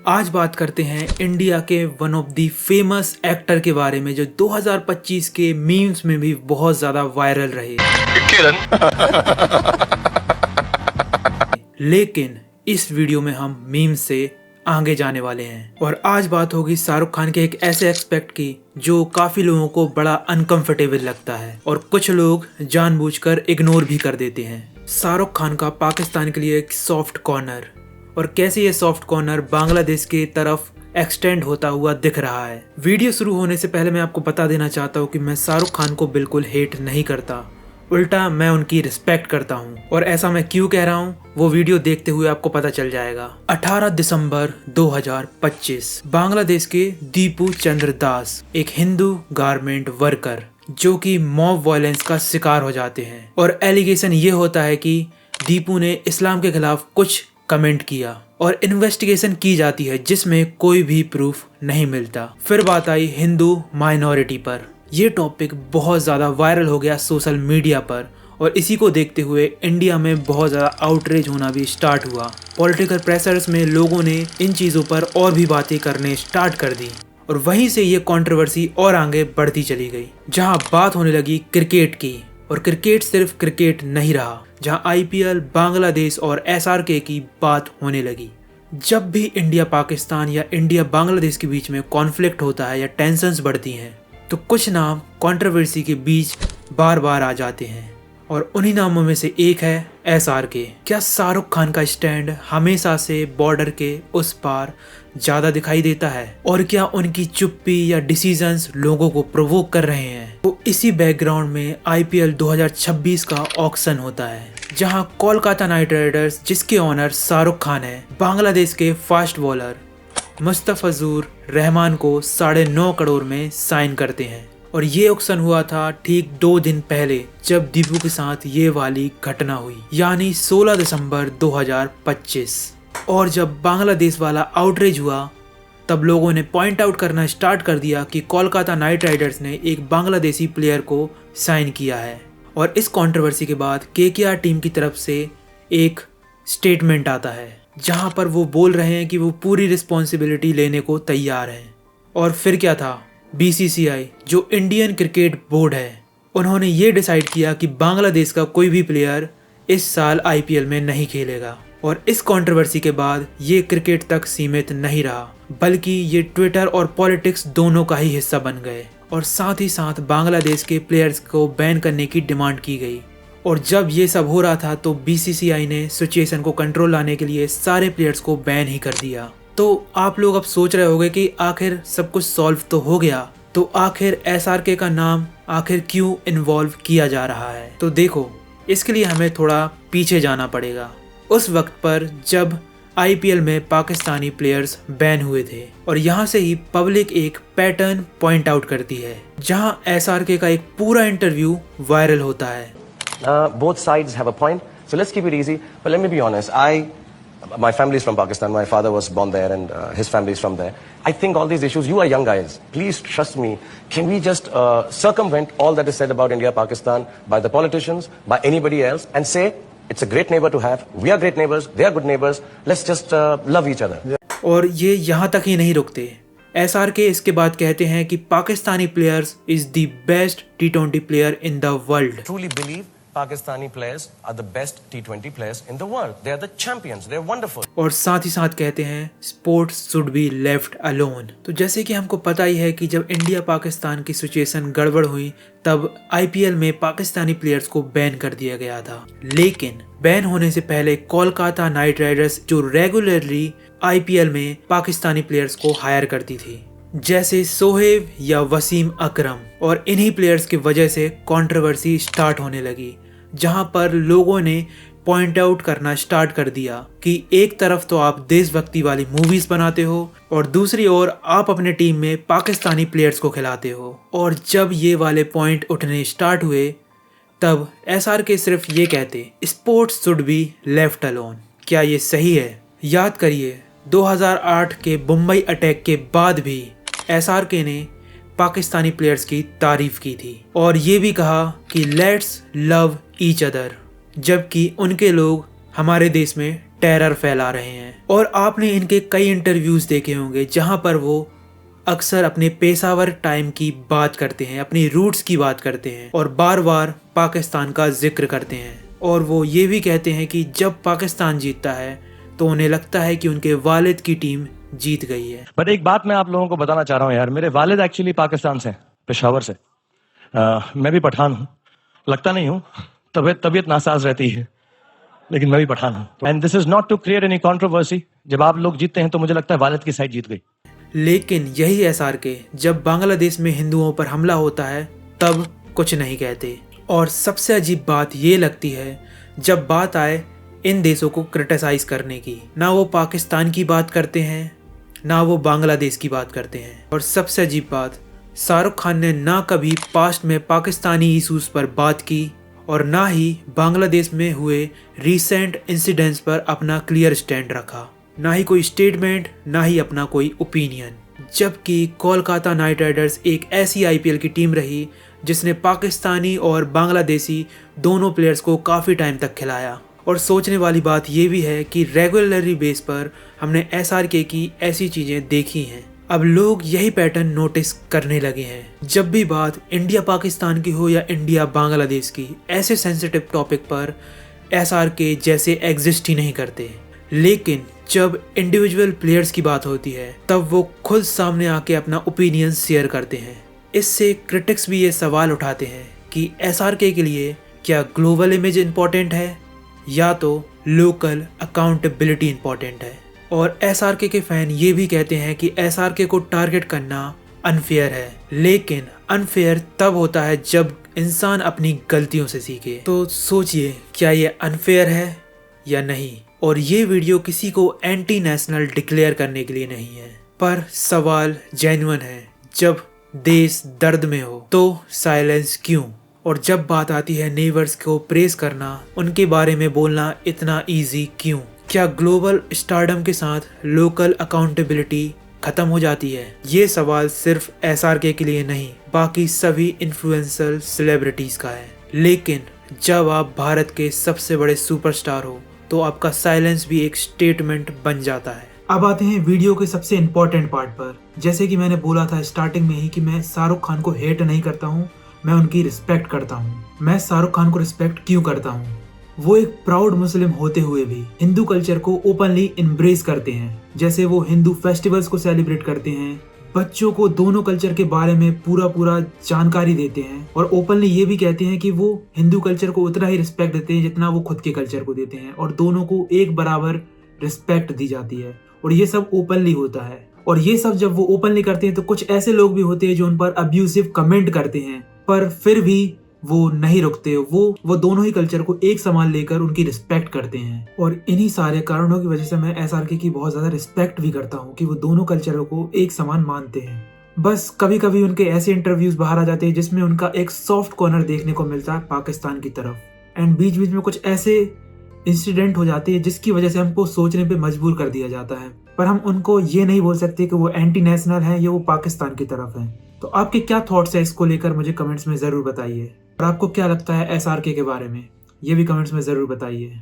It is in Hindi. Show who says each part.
Speaker 1: आज बात करते हैं इंडिया के one of the famous actor के बारे में जो 2025 के मीम्स में भी बहुत ज्यादा वायरल रहे। लेकिन इस वीडियो में हम मीम्स से आगे जाने वाले हैं और आज बात होगी शाहरुख खान के एक ऐसे एक्सपेक्ट की जो काफी लोगों को बड़ा अनकंफर्टेबल लगता है और कुछ लोग जानबूझकर इग्नोर भी कर देते हैं। शाहरुख खान का पाकिस्तान के लिए एक सॉफ्ट कॉर्नर और कैसे ये सॉफ्ट कॉर्नर बांग्लादेश के तरफ एक्सटेंड होता हुआ दिख रहा है। वीडियो शुरू होने से पहले मैं आपको बता देना चाहता हूँ कि मैं शाहरुख खान को बिल्कुल हेट नहीं करता, उल्टा मैं उनकी रिस्पेक्ट करता हूँ। और ऐसा मैं क्यों कह रहा हूँ वो वीडियो देखते हुए आपको पता चल जाएगा। 18 दिसंबर 2025 बांग्लादेश के दीपू चंद्र दास एक हिंदू गारमेंट वर्कर जो कि मॉब वायलेंस का शिकार हो जाते हैं और एलिगेशन ये होता है कि दीपू ने इस्लाम के खिलाफ कुछ कमेंट किया और इन्वेस्टिगेशन की जाती है जिसमें कोई भी प्रूफ नहीं मिलता। फिर बात आई हिंदू माइनॉरिटी पर। यह टॉपिक बहुत ज़्यादा वायरल हो गया सोशल मीडिया पर और इसी को देखते हुए इंडिया में बहुत ज़्यादा आउटरीच होना भी स्टार्ट हुआ। पॉलिटिकल प्रेशर्स में लोगों ने इन चीज़ों पर और भी बातें करने स्टार्ट कर दी और वहीं से ये कंट्रोवर्सी और आगे बढ़ती चली गई, जहां बात होने लगी क्रिकेट की। और क्रिकेट सिर्फ क्रिकेट नहीं रहा, जहां आईपीएल, बांग्लादेश और एसआरके की बात होने लगी। जब भी इंडिया पाकिस्तान या इंडिया बांग्लादेश के बीच में कॉन्फ्लिक्ट होता है या टेंशन्स बढ़ती हैं तो कुछ नाम कंट्रोवर्सी के बीच बार बार आ जाते हैं और उन्हीं नामों में से एक है एसआरके। क्या शाहरुख खान का स्टैंड हमेशा से बॉर्डर के उस पार ज्यादा दिखाई देता है और क्या उनकी चुप्पी या डिसीजंस लोगों को प्रोवोक कर रहे हैं? तो इसी बैकग्राउंड में आईपीएल 2026 का ऑक्शन होता है जहां कोलकाता नाइट राइडर्स, जिसके ओनर शाहरुख खान है, बांग्लादेश के फास्ट बॉलर मुस्तफिजुर रहमान को 9.5 करोड़ में साइन करते हैं। और ये ऑक्शन हुआ था ठीक 2 दिन पहले जब दीपू के साथ ये वाली घटना हुई, यानी 16 दिसंबर 2025। और जब बांग्लादेश वाला आउटरीच हुआ तब लोगों ने पॉइंट आउट करना स्टार्ट कर दिया कि कोलकाता नाइट राइडर्स ने एक बांग्लादेशी प्लेयर को साइन किया है। और इस कंट्रोवर्सी के बाद केकेआर टीम की तरफ से एक स्टेटमेंट आता है जहां पर वो बोल रहे हैं कि वो पूरी रिस्पॉन्सिबिलिटी लेने को तैयार हैं। और फिर क्या था, बीसीसीआई जो इंडियन क्रिकेट बोर्ड है, उन्होंने ये डिसाइड किया कि बांग्लादेश का कोई भी प्लेयर इस साल आईपीएल में नहीं खेलेगा। और इस कंट्रोवर्सी के बाद ये क्रिकेट तक सीमित नहीं रहा बल्कि ये ट्विटर और पॉलिटिक्स दोनों का ही हिस्सा बन गए और साथ ही साथ बांग्लादेश के प्लेयर्स को बैन करने की डिमांड की गई। और जब ये सब हो रहा था तो बीसीसीआई ने सिचुएशन को कंट्रोल लाने के लिए सारे प्लेयर्स को बैन ही कर दिया। तो आप लोग अब सोच रहे होंगे कि आखिर सब कुछ सॉल्व तो हो गया, तो आखिर एसआरके का नाम आखिर क्यों इन्वॉल्व किया जा रहा है? तो देखो, इसके लिए हमें थोड़ा पीछे जाना पड़ेगा, उस वक्त पर जब आईपीएल में पाकिस्तानी प्लेयर्स बैन हुए थे। और यहाँ से ही पब्लिक एक पैटर्न पॉइंट आउट करती है जहाँ एसआरके का एक पूरा इंटरव्यू वायरल होता है।
Speaker 2: Both sides have a point, so let's keep it easy. But let me be honest, my family is from Pakistan. My father was born there, and his family is from there. I think all these issues, you are young guys. Please trust me. Can we just circumvent all that is said about India, Pakistan by the politicians, by anybody else, and say it's a great neighbor to have. We are great neighbors. They are good neighbors. Let's just love each other.
Speaker 1: और ये यहाँ तक ही नहीं रुकते। एसआरके इसके बाद कहते हैं कि Pakistani players is the best T20 player in the world.
Speaker 2: Truly believe Pakistani players are the best T20 players in the world. They are the champions. They are wonderful.
Speaker 1: और साथ ही साथ कहते हैं sports should be left alone. तो जैसे कि हमको पता ही है कि जब इंडिया पाकिस्तान की सिचुएशन गड़बड़ हुई तब आईपीएल में पाकिस्तानी प्लेयर्स को बैन कर दिया गया था। लेकिन बैन होने से पहले कोलकाता नाइट राइडर्स जो रेगुलरली आईपीएल में पाकिस्तानी प्लेयर्स को हायर करती थी, जैसे सोहेब या वसीम अकरम, और इन्हीं प्लेयर्स की वजह से कंट्रोवर्सी स्टार्ट होने लगी जहां पर लोगों ने पॉइंट आउट करना स्टार्ट कर दिया कि एक तरफ तो आप देशभक्ति वाली मूवीज बनाते हो और दूसरी ओर आप अपने टीम में पाकिस्तानी प्लेयर्स को खिलाते हो। और जब ये वाले पॉइंट उठने स्टार्ट हुए तब एसआरके सिर्फ ये कहते sports should be left alone. क्या ये सही है? याद करिए 2008 के मुंबई अटैक के बाद भी एसआरके ने पाकिस्तानी प्लेयर्स की तारीफ की थी और ये भी कहा कि लेट्स लव ईच अदर, जबकि उनके लोग हमारे देश में टेरर फैला रहे हैं। और आपने इनके कई इंटरव्यूज देखे होंगे जहां पर वो अक्सर अपने पेशावर टाइम की बात करते हैं, अपनी रूट्स की बात करते हैं और बार बार पाकिस्तान का जिक्र करते हैं। और वो ये भी कहते हैं कि जब पाकिस्तान जीतता है तो उन्हें लगता है कि उनके वालिद की टीम जीत गई है।
Speaker 3: बट एक बात मैं आप लोगों को बताना चाह रहा हूँ यार, मेरे वालिद एक्चुअली पाकिस्तान से, पेशावर से। मैं भी पठान हूँ, लगता नहीं हूँ, तबीयत नासाज रहती है, लेकिन मैं भी पठान हूँ। And this is not to create any controversy. जब आप लोग जीतते हैं तो मुझे लगता है वालिद की साइड जीत गई।
Speaker 1: लेकिन यही SRK जब बांग्लादेश में हिंदुओं पर हमला होता है तब कुछ नहीं कहते। और सबसे अजीब बात ये लगती है जब बात आए इन देशों को क्रिटिसाइज करने की, ना वो पाकिस्तान की बात करते हैं ना वो बांग्लादेश की बात करते हैं। और सबसे अजीब बात, शाहरुख खान ने ना कभी पास्ट में पाकिस्तानी इशूज़ पर बात की और ना ही बांग्लादेश में हुए रीसेंट इंसिडेंट्स पर अपना क्लियर स्टैंड रखा, ना ही कोई स्टेटमेंट, ना ही अपना कोई ओपिनियन। जबकि कोलकाता नाइट राइडर्स एक ऐसी IPL की टीम रही जिसने पाकिस्तानी और बांग्लादेशी दोनों प्लेयर्स को काफ़ी टाइम तक खिलाया। और सोचने वाली बात यह भी है कि रेगुलरली बेस पर हमने SRK की ऐसी चीज़ें देखी हैं। अब लोग यही पैटर्न नोटिस करने लगे हैं। जब भी बात इंडिया पाकिस्तान की हो या इंडिया बांग्लादेश की, ऐसे सेंसिटिव टॉपिक पर SRK जैसे एग्जिस्ट ही नहीं करते। लेकिन जब इंडिविजुअल प्लेयर्स की बात होती है तब वो खुद सामने आके अपना ओपिनियन शेयर करते हैं। इससे क्रिटिक्स भी ये सवाल उठाते हैं कि SRK के लिए क्या ग्लोबल इमेज इम्पोर्टेंट है या तो लोकल अकाउंटेबिलिटी इम्पोर्टेंट है। और SRK के फैन ये भी कहते हैं कि SRK को टारगेट करना अनफेयर है, लेकिन अनफेयर तब होता है जब इंसान अपनी गलतियों से सीखे। तो सोचिए, क्या ये अनफेयर है या नहीं। और ये वीडियो किसी को एंटी नेशनल डिक्लेयर करने के लिए नहीं है, पर सवाल जेन्युइन है। जब देश दर्द में हो तो साइलेंस क्यों? और जब बात आती है नेबर्स को प्रेस करना, उनके बारे में बोलना इतना इजी क्यों? क्या ग्लोबल स्टारडम के साथ लोकल अकाउंटेबिलिटी खत्म हो जाती है? ये सवाल सिर्फ SRK के लिए नहीं, बाकी सभी इन्फ्लुएंसर सेलिब्रिटीज का है। लेकिन जब आप भारत के सबसे बड़े सुपरस्टार हो तो आपका साइलेंस भी एक स्टेटमेंट बन जाता है। अब आते हैं वीडियो के सबसे इम्पोर्टेंट पार्ट पर। जैसे कि मैंने बोला था स्टार्टिंग में ही कि मैं शाहरुख खान को हेट नहीं करता हूँ, मैं उनकी रिस्पेक्ट करता हूँ। मैं शाहरुख खान को रिस्पेक्ट क्यों करता हूँ? वो एक प्राउड मुस्लिम होते हुए भी हिंदू कल्चर को ओपनली एम्ब्रेस करते हैं। जैसे वो हिंदू फेस्टिवल्स को सेलिब्रेट करते हैं, बच्चों को दोनों कल्चर के बारे में पूरा जानकारी देते हैं और ओपनली ये भी कहते हैं कि वो हिंदू कल्चर को उतना ही रिस्पेक्ट देते हैं जितना वो खुद के कल्चर को देते हैं और दोनों को एक बराबर रिस्पेक्ट दी जाती है। और ये सब ओपनली होता है। और ये सब जब वो ओपनली करते हैं तो कुछ ऐसे लोग भी होते हैं जो उन पर अब्यूसिव कमेंट करते हैं, पर फिर भी वो नहीं रुकते। वो दोनों ही कल्चर को एक समान लेकर उनकी रिस्पेक्ट करते हैं। और इन्हीं सारे कारणों की वजह से मैं SRK की बहुत ज्यादा रिस्पेक्ट भी करता हूँ कि वो दोनों कल्चरों को एक समान मानते हैं। बस कभी कभी उनके ऐसे इंटरव्यूज बाहर आ जाते हैं जिसमें उनका एक सॉफ्ट कॉर्नर देखने को मिलता है पाकिस्तान की तरफ। एंड बीच बीच में कुछ ऐसे इंसिडेंट हो जाते हैं जिसकी वजह से हमको सोचने पे मजबूर कर दिया जाता है। पर हम उनको ये नहीं बोल सकते कि वो एंटी नेशनल है या वो पाकिस्तान की तरफ है। तो आपके क्या थॉट्स है इसको लेकर मुझे कमेंट्स में जरूर बताइए। और आपको क्या लगता है SRK के बारे में, ये भी कमेंट्स में जरूर बताइए।